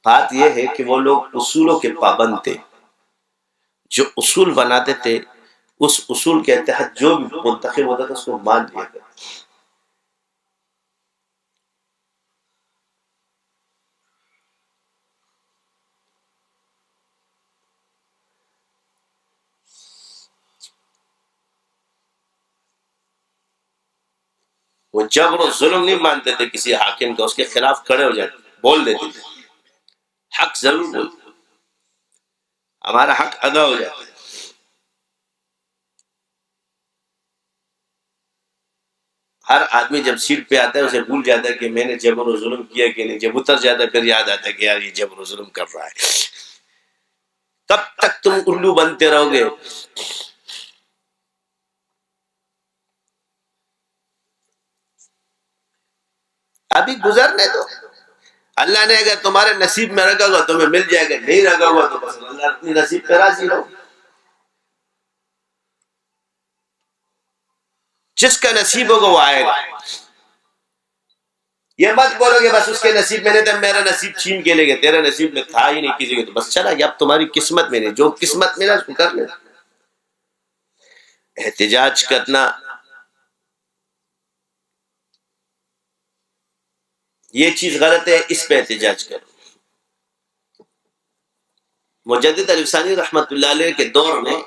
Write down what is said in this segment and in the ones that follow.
بات یہ ہے کہ وہ لوگ اصولوں کے پابند تھے، جو اصول بناتے تھے اس اصول کے تحت جو بھی منتخب ہوتا تھا اس کو مان لیا کرتے۔ وہ جبر و ظلم نہیں مانتے تھے کسی حاکم کا، اس کے خلاف کھڑے ہو جاتے، بول دیتے تھے، حق ضرور بولتے، ہمارا حق ادا ہو جاتا ہے۔ ہر آدمی جب سیٹ پہ آتا ہے اسے بھول جاتا ہے کہ میں نے جبر و ظلم کیا کہ نہیں، جب اتر جاتا ہے پھر یاد آتا ہے کہ یار یہ جبر و ظلم کر رہا ہے۔ کب تک تم الو بنتے رہو گے؟ ابھی گزرنے دو، اللہ نے اگر تمہارے نصیب میں رکھا ہوا تمہیں مل جائے گا، نہیں رکھا ہوا تو بس اللہ اپنی نصیب پہ راضی رہو۔ جس کا نصیب ہوگا وہ آئے گا، یہ مت بولو گے بس اس کے نصیب میں نہیں تھا میرا نصیب چھین کے لے گئے، تیرا نصیب میں تھا ہی نہیں کسی کے تو بس چلا گیا، اب تمہاری قسمت میں نہیں، جو قسمت ملا اس کو کر لے۔ احتجاج کرنا یہ چیز غلط ہے، اس پہ احتجاج کرو۔ مجدد علی ثانی رحمۃ اللہ علیہ کے دور میں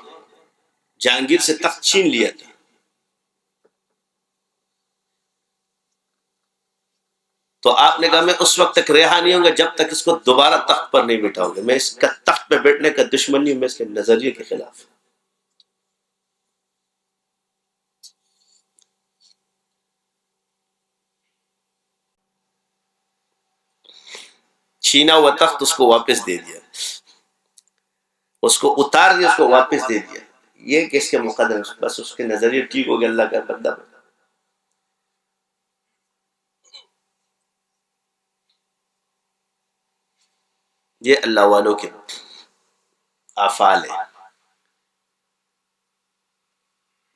جہانگیر سے تخت چھین لیا تھا، تو آپ نے کہا میں اس وقت تک رہا نہیں ہوں گا جب تک اس کو دوبارہ تخت پر نہیں بٹھاؤں گا، میں اس کا تخت پہ بیٹھنے کا دشمن نہیں ہوں، میں اس کے نظریے کے خلاف ہوں۔ چھینا ہوا تخت اس کو واپس دے دیا، اس کو اتار دیا، اس کو واپس دے دیا، یہ کہ اس کے مقدر بس اس کے نظریے ٹھیک ہو گیا، اللہ کا بندہ بنا۔ یہ اللہ والوں کے افعال ہے،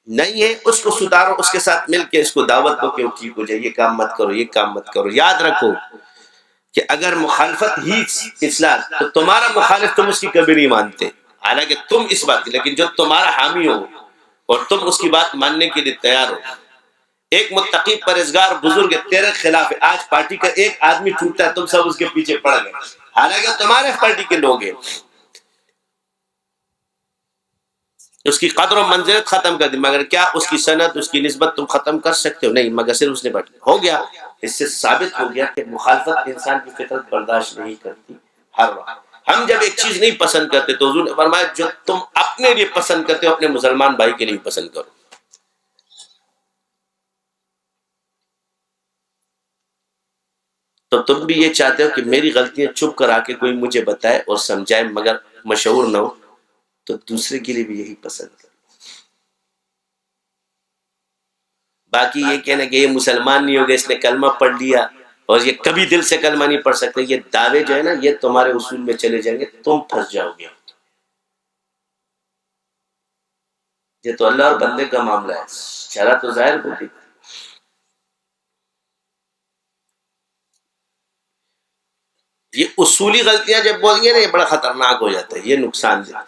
نہیں ہے اس کو سدھارو، اس کے ساتھ مل کے اس کو دعوت دو کہ وہ ٹھیک ہو جائے، یہ کام مت کرو، یہ کام مت کرو۔ یاد رکھو کہ اگر مخالفت ہی اصلاح تو تمہارا مخالف تم اس کی کبھی نہیں مانتے، حالانکہ تم اس بات کی، لیکن جو تمہارا حامی ہو اور تم اس کی بات ماننے کے لیے تیار ہو۔ ایک متقی پرہیزگار بزرگ ہے تیرے خلاف ہے، آج پارٹی کا ایک آدمی ٹوٹتا ہے تم سب اس کے پیچھے پڑ گئے، حالانکہ تمہارے پارٹی کے لوگ ہیں، اس کی قدر و منزلت ختم کر دی، مگر کیا اس کی سند، اس کی نسبت تم ختم کر سکتے ہو؟ نہیں، مگر صرف اس نے بٹ ہو گیا۔ اس سے ثابت ہو گیا کہ مخالفت انسان کی فطرت برداشت نہیں کرتی۔ ہر وقت ہم جب ایک چیز نہیں پسند کرتے تو حضور نے فرمایا جو تم اپنے لیے پسند کرتے ہو اپنے مسلمان بھائی کے لیے پسند کرو۔ تو تم بھی یہ چاہتے ہو کہ میری غلطیاں چپ کر آ کے کوئی مجھے بتائے اور سمجھائے مگر مشہور نہ ہو، تو دوسرے کے لیے بھی یہی پسند کرو۔ باقی یہ کہنا کہ یہ مسلمان نہیں ہوگا، اس نے کلمہ پڑھ لیا اور یہ کبھی دل سے کلمہ نہیں پڑھ سکتے، یہ دعوے جو ہے نا یہ تمہارے اصول میں چلے جائیں گے، تم پھنس جاؤ گے۔ یہ تو اللہ اور بندے کا معاملہ ہے، شرع تو ظاہر ہوتی۔ یہ اصولی غلطیاں جب بول گے نا یہ بڑا خطرناک ہو جاتا ہے، یہ نقصان دہ۔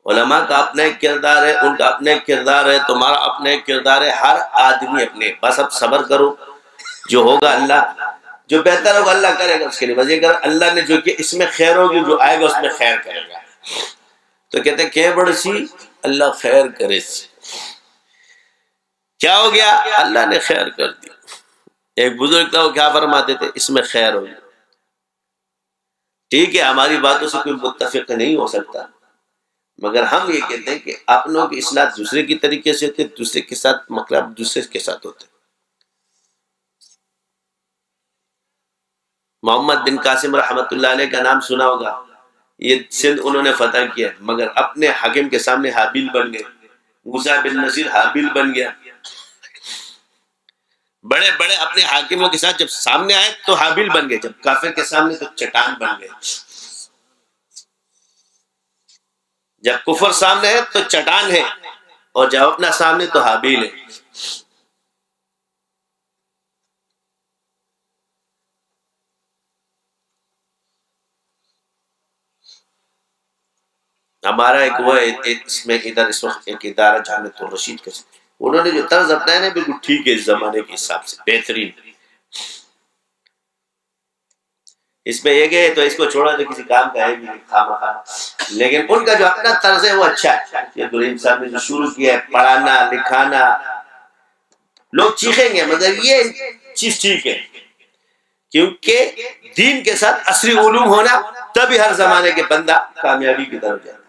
علماء کا اپنا ایک کردار ہے، ان کا اپنا ایک کردار ہے، تمہارا اپنا ایک کردار ہے، ہر آدمی اپنے، بس اب صبر کرو، جو ہوگا اللہ، جو بہتر ہوگا اللہ کرے گا اس کے لیے، بس یہ کہ اللہ نے جو کہ اس میں خیر ہوگی، جو آئے گا اس میں خیر کرے گا۔ تو کہتے ہیں کہ بڑی سی اللہ خیر کرے سی، کیا ہو گیا؟ اللہ نے خیر کر دی۔ ایک بزرگ تھا وہ کیا فرماتے تھے؟ اس میں خیر ہوگی۔ ٹھیک ہے ہماری باتوں سے کوئی متفق نہیں ہو سکتا، مگر ہم یہ کہتے ہیں کہ اپنوں کی اصلاح دوسرے کی طریقے سے ہوتے، دوسرے کے ساتھ مطلب دوسرے کے ساتھ ہوتے۔ محمد بن قاسم رحمۃ اللہ علیہ کا نام سنا ہوگا، یہ سندھ انہوں نے فتح کیا، مگر اپنے حاکم کے سامنے حابیل بن گئے۔ موسیٰ بن نصیر حابیل بن گیا، بڑے بڑے اپنے حاکموں کے ساتھ جب سامنے آئے تو حابیل بن گئے، جب کافر کے سامنے تو چٹان بن گئے۔ جب کفر سامنے ہے تو چٹان ہے، اور جب اپنا سامنے تو حابیل ہے۔ ہمارا ایک وہ اس میں ادھر اس وقت ایک ادارہ جامعۃ الرشید کا، انہوں نے جو طرز اپنایا نا بالکل ٹھیک ہے اس زمانے کے حساب سے، بہترین. اس میں یہ گئے تو اس کو چھوڑا تو کسی کام کا ہے بھی نہیں، خواہ، لیکن ان کا جو اپنا طرز ہے وہ اچھا ہے. یہ دلیم صاحب نے جو شروع کیا ہے پڑھانا لکھانا، لوگ چیخیں گے مگر یہ چیز ٹھیک ہے، کیونکہ دین کے ساتھ عصری علوم ہونا تبھی ہر زمانے کے بندہ کامیابی کی طرف جاتا ہے،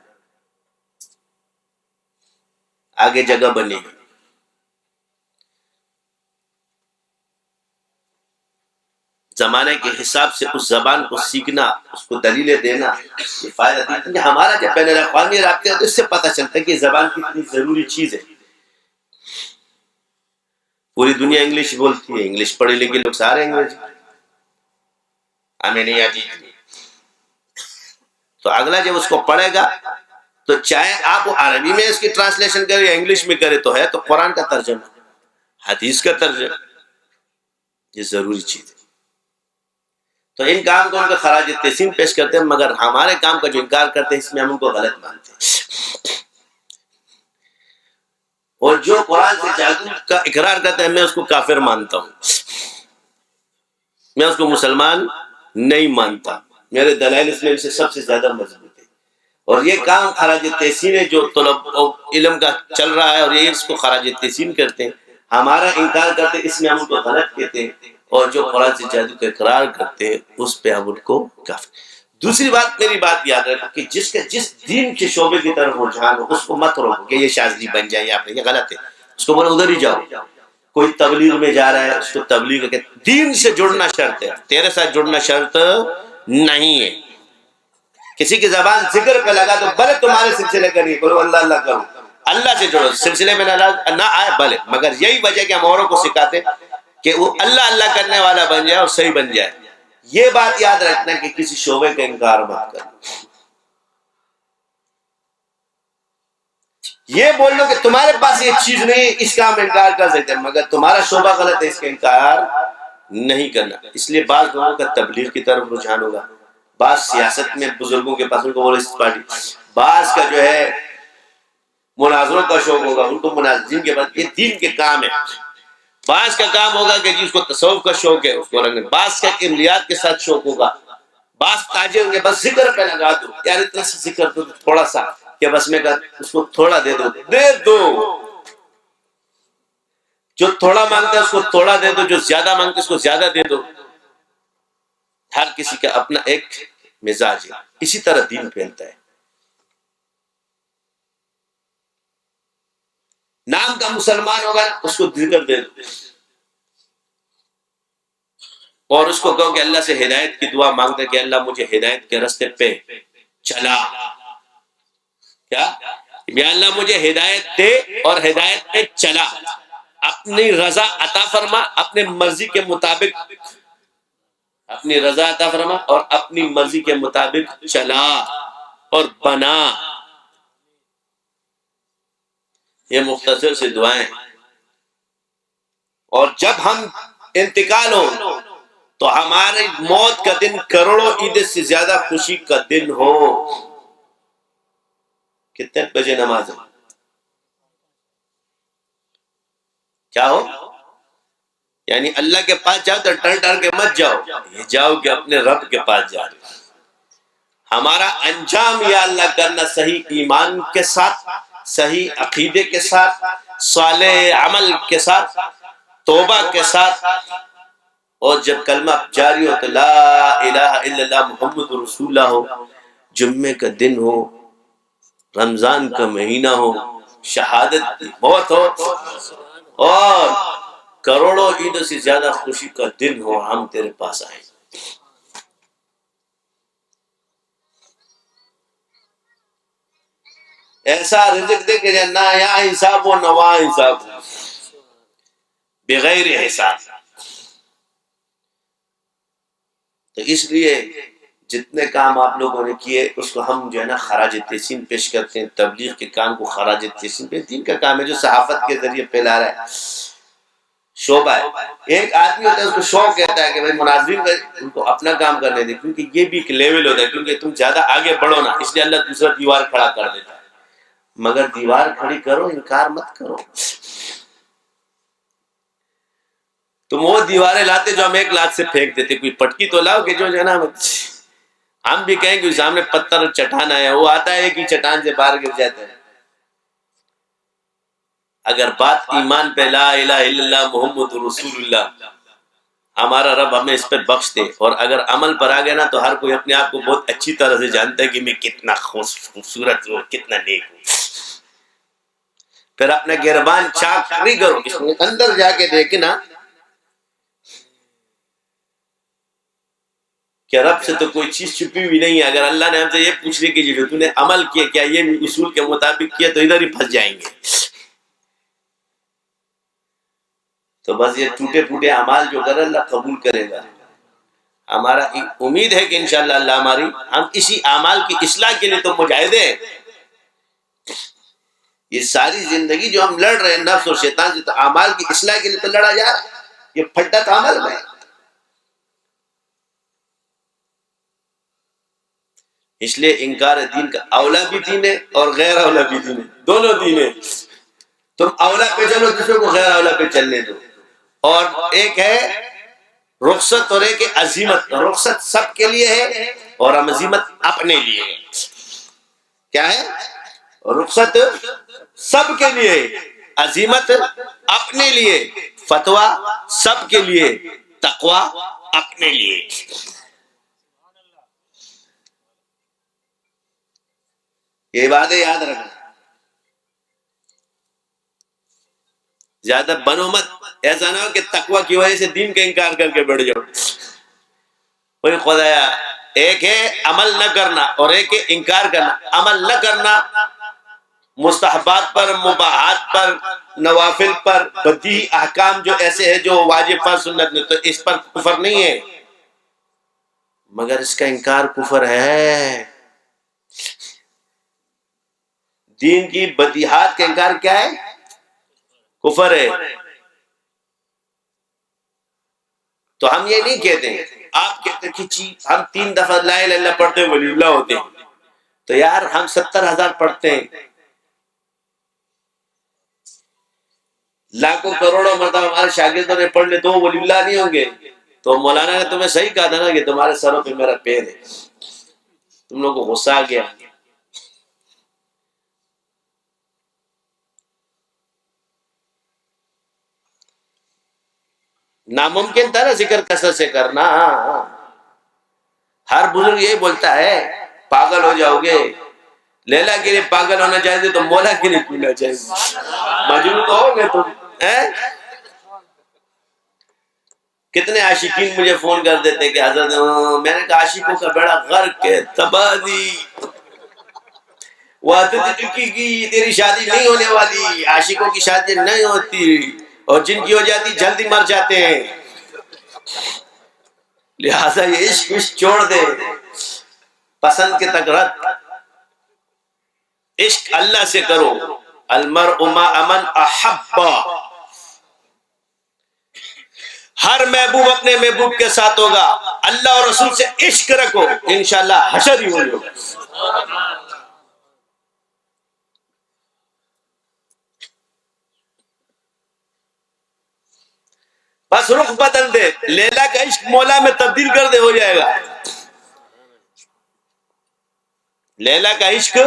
آگے جگہ بنے گی. زمانے کے حساب سے اس زبان کو سیکھنا، اس کو دلیلیں دینا، یہ فائدہ دیتا ہے. ہمارا جب بین الاقوامی رابطے ہیں تو اس سے پتہ چلتا ہے کہ زبان کتنی ضروری چیز ہے. پوری دنیا انگلش بولتی ہے، انگلش پڑھے لکھے لوگ سارے انگریزی، ہمیں نہیں آتی. تو اگلا جب اس کو پڑھے گا تو چاہے آپ عربی میں اس کی ٹرانسلیشن کرے یا انگلش میں کرے، تو ہے تو قرآن کا ترجمہ، حدیث کا ترجمہ، یہ ضروری چیز ہے. تو ان کام کو ان کا خراج تحسین پیش کرتے ہیں، مگر ہمارے کام کا جو انکار کرتے ہیں اس میں ہم ان کو غلط مانتے ہیں. اور جو قرآن سے جادو کا اقرار کرتا ہے میں اس کو کافر مانتا ہوں، میں اس کو مسلمان نہیں مانتا. میرے دلائل اس میں ان سے سب سے زیادہ مضبوط ہے. اور یہ کام خراج تحسین ہے جو طلب علم کا چل رہا ہے، اور یہ اس کو خراج تحسین کرتے ہیں. ہمارا انکار کرتے ہیں اس میں ہم ان کو غلط کہتے ہیں، اور جو قرآن سے جادو کا اقرار کرتے ہیں اس پہ ہم ان کو کافر. دوسری بات، میری بات یاد رکھو کہ جس دین کے شعبے کی طرف رجحان ہو اس کو مت روکو کہ یہ شاذلی بن جائے یا یہ غلط ہے، اس کو بولو ادھر ہی جاؤ. کوئی تبلیغ میں جا رہا ہے اس کو تبلیغ کے دین سے جڑنا شرط ہے، تیرے ساتھ جڑنا شرط نہیں ہے. کسی کی زبان ذکر پہ لگا تو بھلے تمہارے سلسلے کا نہیں، بولو اللہ اللہ کرو، اللہ سے جڑو، سلسلے میں نہ آئے بھلے، مگر یہی وجہ کہ ہم اوروں کو سکھاتے کہ وہ اللہ اللہ کرنے والا بن جائے اور صحیح بن جائے. یہ بات یاد رکھنا کہ کسی شعبے کا انکار مت کرنا. یہ بول لو کہ تمہارے پاس یہ چیز نہیں، اس کا ہم انکار کر سکتے ہیں، مگر تمہارا شعبہ غلط ہے، اس کا انکار نہیں کرنا. اس لیے بعض لوگوں کا تبلیغ کی طرف رجحان ہوگا، بعض سیاست میں بزرگوں کے پاس ان کو بولو پارٹی، بعض کا جو ہے مناظروں کا شوق ہوگا، ان کو مناظرین کے پاس یہ دین کے کام ہے. بعض کا کام ہوگا کہ جس کو تصوف کا شوق ہے اس کو رنگنے، بعض کا عملیات کے ساتھ شوق ہوگا، بعض تاجر ہوں گے بس ذکر پہ لگا دو، یار اتنا سا ذکر دو تھوڑا سا، کہ بس میں اس کو تھوڑا دے دو، جو تھوڑا مانگتا ہے اس کو تھوڑا دے دو، جو زیادہ مانگتا ہے اس کو زیادہ دے دو. ہر کسی کا اپنا ایک مزاج ہے، اسی طرح دین پھیلتا ہے. نام کا مسلمان ہوگا اس کو ذکر دے دو، اور اس کو کہو کہ اللہ سے ہدایت کی دعا مانگتے کہ اللہ مجھے ہدایت کے راستے پہ چلا، کیا یا اللہ مجھے ہدایت دے اور ہدایت پہ چلا، اپنی رضا عطا فرما، اپنے مرضی کے مطابق، اپنی رضا عطا فرما اور اپنی مرضی کے مطابق چلا اور بنا. یہ مختصر سے دعائیں. اور جب ہم انتقال ہو تو ہماری موت کا دن کروڑوں عید سے زیادہ خوشی کا دن ہو. کتنے بجے نماز ہے؟ کیا ہو؟ یعنی اللہ کے پاس جاؤ تو ڈر ڈر کے مت جاؤ، یہ جاؤ کہ اپنے رب کے پاس جا رہے. ہمارا انجام یا اللہ کرنا صحیح ایمان کے ساتھ، صحیح عقیدے کے ساتھ، صالح عمل کے ساتھ، توبہ کے ساتھ، اور جب کلمہ جاری ہو تو لا الہ الا اللہ محمد رسول اللہ ہو، جمعے کا دن ہو، رمضان کا مہینہ ہو، شہادت کی موت ہو، اور کروڑوں عیدوں سے زیادہ خوشی کا دن ہو، ہم تیرے پاس آئیں. ایسا رزق دے کہ نہ یہاں حساب ہو نہ وہاں حساب ہو، بغیر حساب. تو اس لیے جتنے کام آپ لوگوں نے کیے اس کو ہم جو ہے نا خراج تحسین پیش کرتے ہیں. تبلیغ کے کام کو خراج تحسین پیش، دین کا کام ہے جو صحافت کے ذریعے پھیلا رہا ہے. شعبہ ہے. ایک آدمی ہوتا ہے اس کو شوق کہتا ہے کہ بھائی مناظرین ان کو اپنا کام کرنے دے، کیونکہ یہ بھی ایک لیول ہوتا ہے، کیونکہ تم زیادہ آگے بڑھو نا، اس لیے اللہ دوسرا دیوار کھڑا کر دیتا ہے. مگر دیوار کھڑی کرو، انکار مت کرو. تم وہ دیواریں لاتے جو ہم 1 لاکھ سے پھینک دیتے، کوئی پٹکی تو لاؤ کہ جو ہے نا ہم بھی کہیں کہ سامنے پتھر اور چٹان آیا، وہ آتا ہے کہ چٹان سے باہر گر جاتا ہے. اگر بات ایمان پہ لا الہ الا اللہ محمد رسول اللہ، ہمارا رب ہمیں اس پہ بخش دے، اور اگر عمل پر آ گیا نا تو ہر کوئی اپنے آپ کو بہت اچھی طرح سے جانتا ہے کہ میں کتنا خوبصورت ہوں، کتنا نیک ہوں. پھر اپنا گربان چاک نہیں کرو، اس میں اندر جا کے دیکھنا کہ رب سے تو کوئی چیز چھپی ہوئی نہیں ہے. اگر اللہ نے ہم سے یہ پوچھنے کی جو تو نے عمل کیا، کیا یہ اصول کے مطابق کیا، تو ادھر ہی پھنس جائیں گے. تو بس یہ ٹوٹے پھوٹے اعمال جو کرے اللہ قبول کرے گا. ہمارا امید ہے کہ انشاءاللہ اللہ ہماری ہم اسی اعمال کی اصلاح کے لیے تو مجاہدے ہیں. یہ ساری زندگی جو ہم لڑ رہے ہیں نفس اور شیطان سے، تو اعمال کی اصلاح کے لیے تو لڑا جا رہا ہے. یہ پھٹا تو عمل میں. اس لیے انکار دین کا اولا بھی دین ہے اور غیر اولا بھی دین ہے، دونوں دین ہے. تم اولا پہ چلو، دوسروں کو غیر اولا پہ چلنے دو. اور ایک ہے رخصت اور ایک ہے عزیمت. رخصت سب کے لیے ہے اور عزیمت اپنے لیے ہے. کیا ہے؟ رخصت سب کے لیے، عزیمت اپنے لیے. فتویٰ سب کے لیے، تقویٰ اپنے لیے. یہ باتیں یاد رکھنا. زیادہ بنو مت، ایسا نہ ہو کہ تقویٰ کی وجہ سے دین کا انکار کر کے بیٹھ جاؤ. کوئی خدایا ایک ہے عمل نہ کرنا اور ایک ہے انکار کرنا. عمل نہ کرنا مستحبات پر، مباحات پر، نوافل پر، بدیہی احکام جو ایسے ہیں جو واجب پر سنت میں، تو اس پر کفر نہیں ہے، مگر اس کا انکار کفر ہے. دین کی بدیہات کا انکار کیا ہے؟ کفر ہے. تو ہم یہ نہیں کہتے ہیں، آپ کہتے کہ جی ہم 3 دفعہ لا الہ الا اللہ پڑھتے ہیں ولی اللہ ہوتے ہیں. تو یار ہم 70,000 پڑھتے ہیں، لاکھوں کروڑوں مرتبہ ہمارے شاگردوں نے پڑھ لے، تو ولی اللہ نہیں ہوں گے. تو مولانا نے تمہیں صحیح کہا تھا نا کہ تمہارے سروں پہ میرا پیر ہے. تم لوگوں کو غصہ آ گیا. ناممکن تھا نا ذکر کثرت سے کرنا. ہر بزرگ یہی بولتا ہے پاگل ہو جاؤ گے. لیلا کے لیے پاگل ہونا چاہیے تو مولا کے لیے پینا چاہیے. مجنون تو ہو گے تم. کتنے عاشقین مجھے فون کر دیتے کہ حضرت میں نے کہا عاشقوں کا بیڑا غرق کے تبادی، وہ کی تیری شادی نہیں ہونے والی، عاشقوں کی شادی نہیں ہوتی، اور جن کی ہو جاتی جلدی مر جاتے ہیں. لہذا یہ عشق چھوڑ دے، پسند کے تک رد. عشق اللہ سے کرو. المرء مع من احب. ہر محبوب اپنے محبوب کے ساتھ ہوگا. اللہ اور رسول سے عشق رکھو، انشاءاللہ حشر ہی ہوگا. بس رخ بدل دے، لیلا کا عشق مولا میں تبدیل کر دے، ہو جائے گا. لیلا کا عشق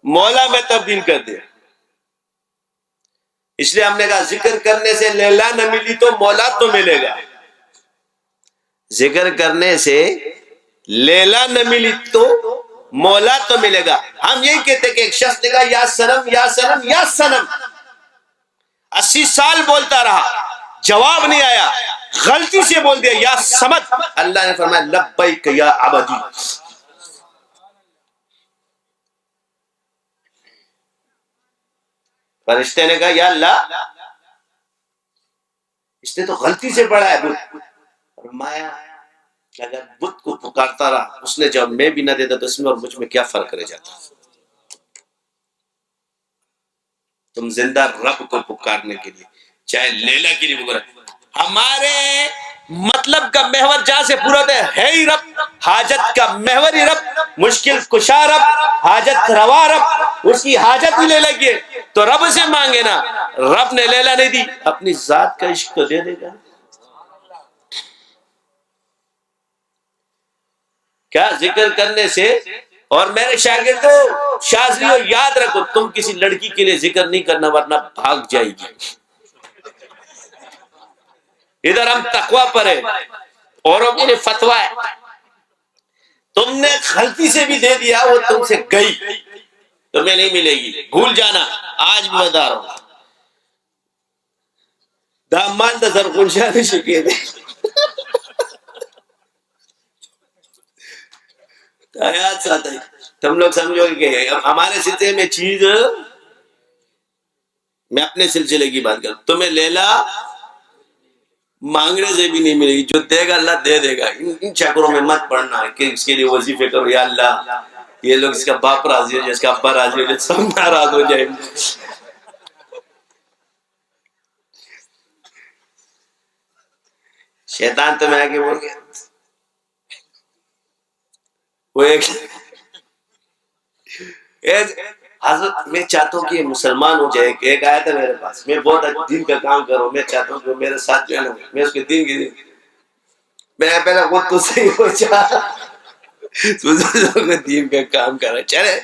مولا میں تبدیل کر دے. اس لیے ہم نے کہا ذکر کرنے سے لیلا نہ ملی تو مولا تو ملے گا. ذکر کرنے سے لیلا نہ ملی تو مولا تو ملے گا. ہم یہی کہتے کہ ایک شخص نے کہا یا سنم یا سنم یا سنم، 80 سال بولتا رہا، جواب نہیں آیا، غلطی سے بول دیا یا سمد. اللہ نے فرمایا لبیک یا عبدی. فرشتے نے کہا یا اللہ اس نے تو غلطی سے پڑھا ہے بت. فرمایا اگر بت کو پکارتا رہا، اس نے جب میں بھی نہ دیتا تو اس میں اور مجھ میں کیا فرق رہ جاتا. تم زندہ رب کو پکارنے کے لیے چاہے لیلا کے لیے بکرا. ہمارے مطلب کا محور جہاں سے پورا ہوتا ہے ہی رب. حاجت کا محور ہی رب, مشکل کشا رب, حاجت روا رب. اس کی حاجت بھی لیلا کی ہے تو رب سے مانگے نا. رب نے لیلا نہیں دی, اپنی ذات کا عشق تو دے دے گا. کیا ذکر کرنے سے. اور میرے شاگردوں شاذلیوں یاد رکھو, تم کسی لڑکی کے لیے ذکر نہیں کرنا ورنہ بھاگ جائے گی. ادھر ہم تقوی پر ہے, اوروں کے لیے فتویٰ ہے. تم نے غلطی سے بھی دے دیا, وہ تم سے گئی, تمہیں نہیں ملے گی, بھول جانا. آج بھی بتا رہا ہوں, دامان دا زرخونشا نہیں شکے دے آیات ساتھ ہے. تم لوگ سمجھو کہ ہمارے سلسلے میں چیز, میں اپنے سلسلے کی بات کروں, تمہیں لیلا مانگنے سے بھی نہیں ملے گی. جو دے گا اللہ دے دے گا. ان چکروں میں مت پڑنا کہ اس کے لیے وظیفے کرو, یا اللہ یہ لوگ اس کا باپ راضی ہو جائے, اس کا ابا راضی ہو جائے, سب ناراض ہو جائے. شیطان تو میں آگے بول گیا. وہ ایک حضرت میں چاہتا ہوں کہ مسلمان ہو جائے. ایک آیا تھا میرے پاس, میں بہت دین کا کام کر رہا ہوں, میں چاہتا ہوں کہ میرے ساتھ جو ہے نا, میں اس کے دین کی میں پہلے خود تو صحیح ہو جا, دین کا کام کر رہا. چلے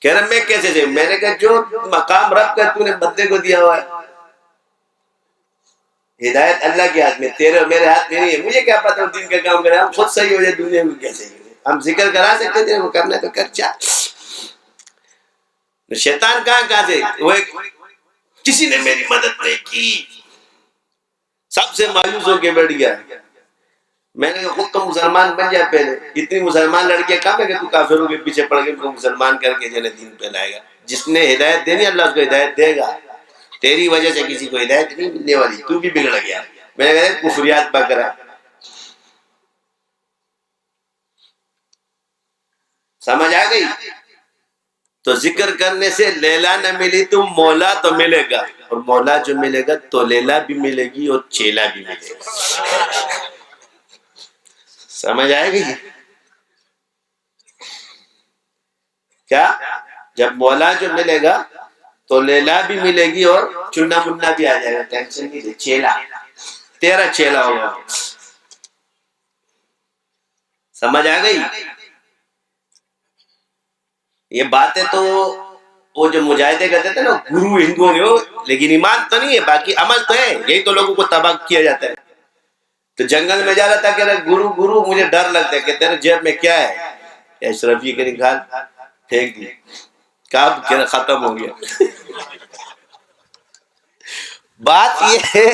کہہ رہا میں کیسے سے, میں نے کہا جو مقام رب کا تو نے بندے کو دیا ہوا ہے, ہدایت اللہ کے ہاتھ میں, تیرے اور میرے ہاتھ میں نہیں ہے. مجھے کیا پتا دین کا کام کرے, ہم خود صحیح ہو جائے دنیا میں کیسے ہی. ہم ذکر کرا سکتے تھے, وہ کرنا تو کر چاہ. شیطان کہاں سے, وہ کسی نے میری مدد نہیں کی, سب سے مایوس ہو کے بیٹھ گیا. میں نے کہا خود تو مسلمان بن جائے پہلے, اتنی مسلمان لڑکیاں کہاں ہے کہ تو کافروں کے پیچھے پڑ کے کو مسلمان کر کے جنہیں دین پہ لائے گا. جس نے ہدایت دینی اللہ اس کو ہدایت دے گا. تیری وجہ سے کسی کو ہدایت نہیں ملنے والی, تو بھی بگڑ گیا. میں نے کہا کفریات بکرا. سمجھ آ گئی. تو ذکر کرنے سے لیلا نہ ملی تو مولا تو ملے گا, اور مولا جو ملے گا تو لیلا بھی ملے گی اور چیلا بھی ملے گا. سمجھ آئے گی کیا. جب مولا جو ملے گا تو لیلا بھی ملے گی اور چننا مننا بھی آ جائے گا. ٹینشن نہیں دے, چیلا تیرا چیلا ہوگا. سمجھ آ گئی. یہ باتیں تو وہ جو مجاہدے کہتے تھے نا گرو ہندوؤں کے, ہو لیکن ایمان تو نہیں ہے, باقی عمل تو ہے. یہی تو لوگوں کو تباہ کیا جاتا ہے. تو جنگل میں جا رہا تھا, کہہ رہا گرو گرو مجھے ڈر لگتا ہے. کہ تیرے جیب میں کیا ہے, اشرفی کے نکال پھینک دی. کب کہہ رہا ختم ہو گیا. بات یہ ہے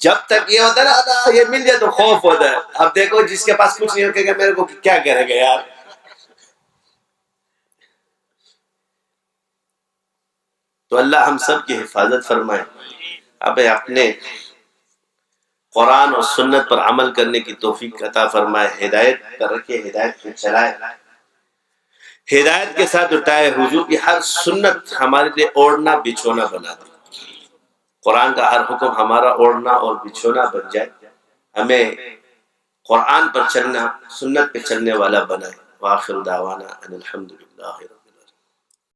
جب تک یہ ہوتا ہے نا یہ مل جائے تو خوف ہوتا ہے. اب دیکھو جس کے پاس کچھ نہیں ہو کہ میرے کو کیا کرے گا یار. تو اللہ ہم سب کی حفاظت فرمائے. اب اپنے قرآن اور سنت پر عمل کرنے کی توفیق عطا فرمائے. ہدایت پر رکھے, ہدایت پہ چلائے, ہدایت کے ساتھ اٹھائے. حضور کی ہر سنت ہمارے لیے اوڑھنا بچھونا بنا دے. قرآن کا ہر حکم ہمارا اوڑھنا اور بچھونا بن جائے. ہمیں قرآن پر چلنا, سنت پہ چلنے والا بنائے. وآخر دعوانا ان الحمدللہ.